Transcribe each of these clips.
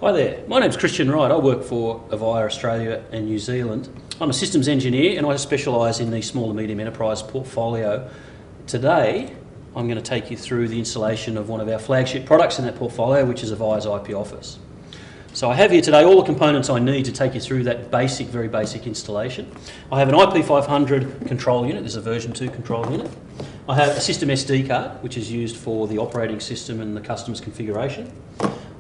Hi there, my name's Christian Wright. I work for Avaya Australia and New Zealand. I'm a systems engineer and I specialise in the small and medium enterprise portfolio. Today I'm going to take you through the installation of one of our flagship products in that portfolio, which is Avaya's IP Office. So I have here today all the components I need to take you through that basic, very basic installation. I have an IP 500 control unit, this is a version 2 control unit. I have a system SD card, which is used for the operating system and the customer's configuration.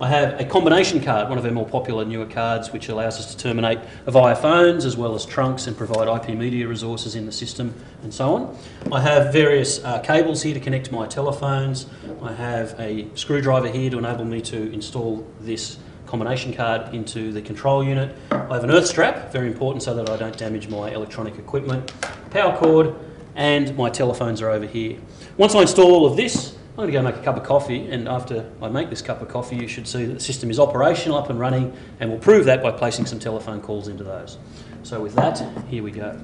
I have a combination card, one of our more popular newer cards, which allows us to terminate Avaya phones as well as trunks and provide IP media resources in the system and so on. I have various cables here to connect my telephones. I have a screwdriver here to enable me to install this combination card into the control unit. I have an earth strap, very important so that I don't damage my electronic equipment, power cord, and my telephones are over here. Once I install all of this, I'm going to go make a cup of coffee, and after I make this cup of coffee you should see that the system is operational, up and running, and we'll prove that by placing some telephone calls into those. So with that, here we go.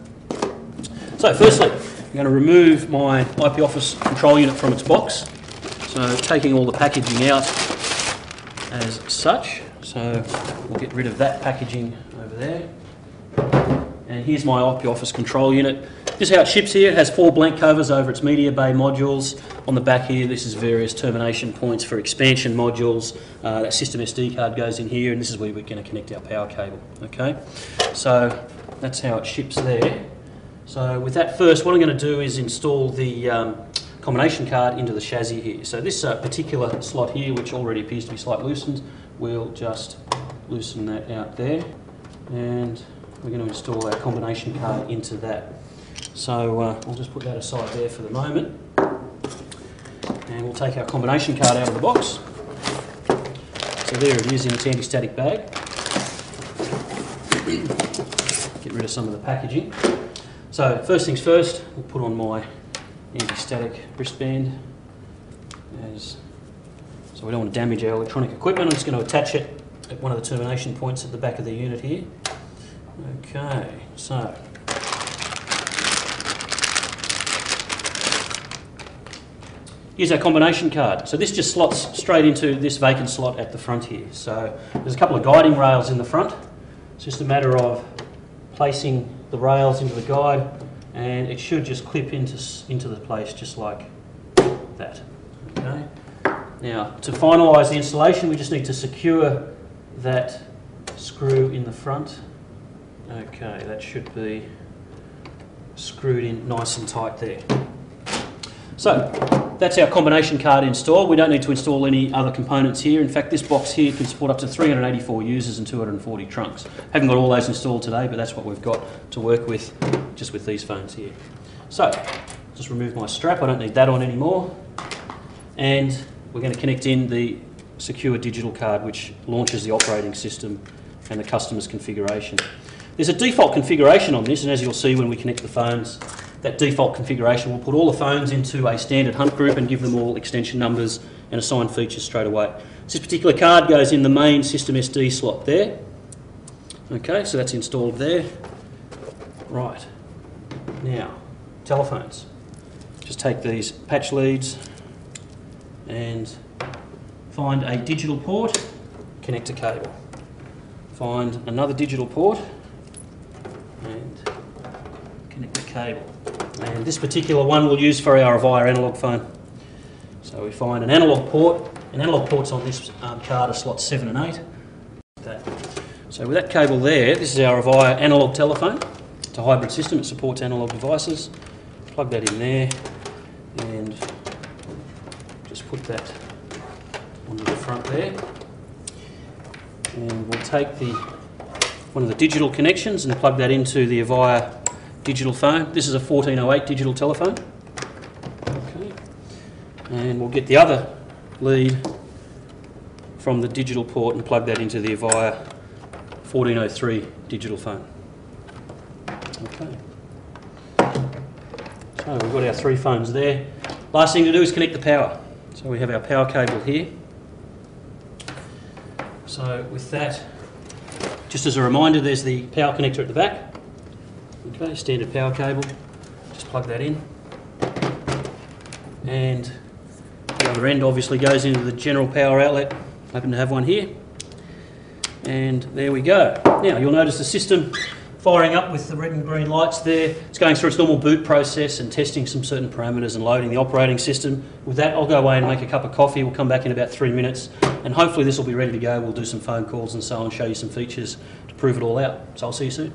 So firstly, I'm going to remove my IP Office control unit from its box. So taking all the packaging out as such. So we'll get rid of that packaging over there. And here's my IP Office control unit. This is how it ships here. It has 4 blank covers over its media bay modules. On the back here, this is various termination points for expansion modules. That system SD card goes in here, and this is where we're going to connect our power cable. Okay, so that's how it ships there. So with that first, what I'm going to do is install the combination card into the chassis here. So this particular slot here, which already appears to be slightly loosened, we'll just loosen that out there, and we're going to install our combination card into that. So we'll just put that aside there for the moment, and we'll take our combination card out of the box. So there it is in its anti-static bag. Get rid of some of the packaging. So first things first, we'll put on my anti-static wristband. So we don't want to damage our electronic equipment. I'm just going to attach it at one of the termination points at the back of the unit here. Okay, so here's our combination card. So this just slots straight into this vacant slot at the front here. So there's a couple of guiding rails in the front. It's just a matter of placing the rails into the guide, and it should just clip into the place just like that. Okay. Now to finalise the installation, we just need to secure that screw in the front. Okay, that should be screwed in nice and tight there. So that's our combination card installed. We don't need to install any other components here. In fact, this box here can support up to 384 users and 240 trunks. Haven't got all those installed today, but that's what we've got to work with just with these phones here. So just remove my strap. I don't need that on anymore. And we're going to connect in the secure digital card, which launches the operating system and the customer's configuration. There's a default configuration on this, and as you'll see when we connect the phones, that default configuration will put all the phones into a standard hunt group and give them all extension numbers and assign features straight away. This particular card goes in the main system SD slot there. Okay, so that's installed there. Right, now telephones. Just take these patch leads and find a digital port, connect a cable. Find another digital port and connect the cable. And this particular one we'll use for our Avaya analog phone. So we find an analog port, and analog ports on this card are slots 7 and 8. Okay. So with that cable there, this is our Avaya analog telephone. It's a hybrid system, it supports analog devices. Plug that in there and just put that onto the front there. And we'll take one of the digital connections and plug that into the Avaya digital phone. This is a 1408 digital telephone. Okay. And we'll get the other lead from the digital port and plug that into the Avaya 1403 digital phone. Okay. So we've got our 3 phones there. Last thing to do is connect the power. So we have our power cable here. So with that, just as a reminder, there's the power connector at the back. Okay, standard power cable. Just plug that in. And the other end obviously goes into the general power outlet. I happen to have one here. And there we go. Now you'll notice the system firing up with the red and green lights there. It's going through its normal boot process and testing some certain parameters and loading the operating system. With that, I'll go away and make a cup of coffee. We'll come back in about 3 minutes and hopefully this will be ready to go. We'll do some phone calls and so on, show you some features to prove it all out. So I'll see you soon.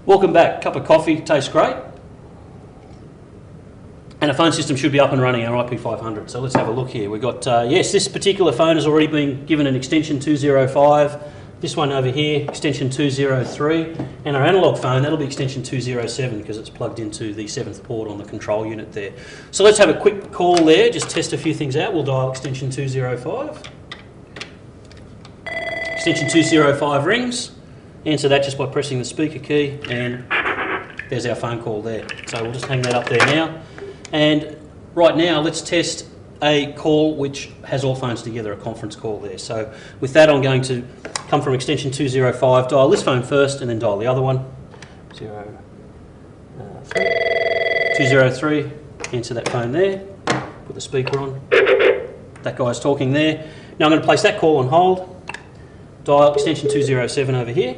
Welcome back. Cup of coffee, tastes great. And a phone system should be up and running, our IP500. So let's have a look here. We've got, yes, this particular phone has already been given an extension 205. This one over here, extension 203. And our analogue phone, that'll be extension 207 because it's plugged into the 7th port on the control unit there. So let's have a quick call there, just test a few things out. We'll dial extension 205. Extension 205 rings. Answer that just by pressing the speaker key and there's our phone call there. So we'll just hang that up there now. And right now, let's test a call which has all phones together, a conference call there. So with that, I'm going to come from extension 205, dial this phone first and then dial the other one. 203, answer that phone there, put the speaker on. That guy's talking there. Now I'm going to place that call on hold, dial extension 207 over here.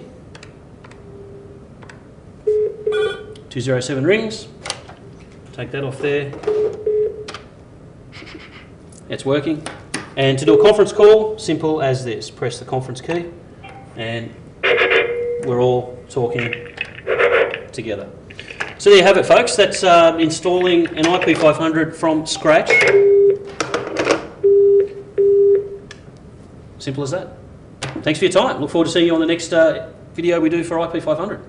207 rings. Take that off there. It's working. And to do a conference call, simple as this. Press the conference key and we're all talking together. So there you have it, folks. That's installing an IP500 from scratch. Simple as that. Thanks for your time. Look forward to seeing you on the next video we do for IP500.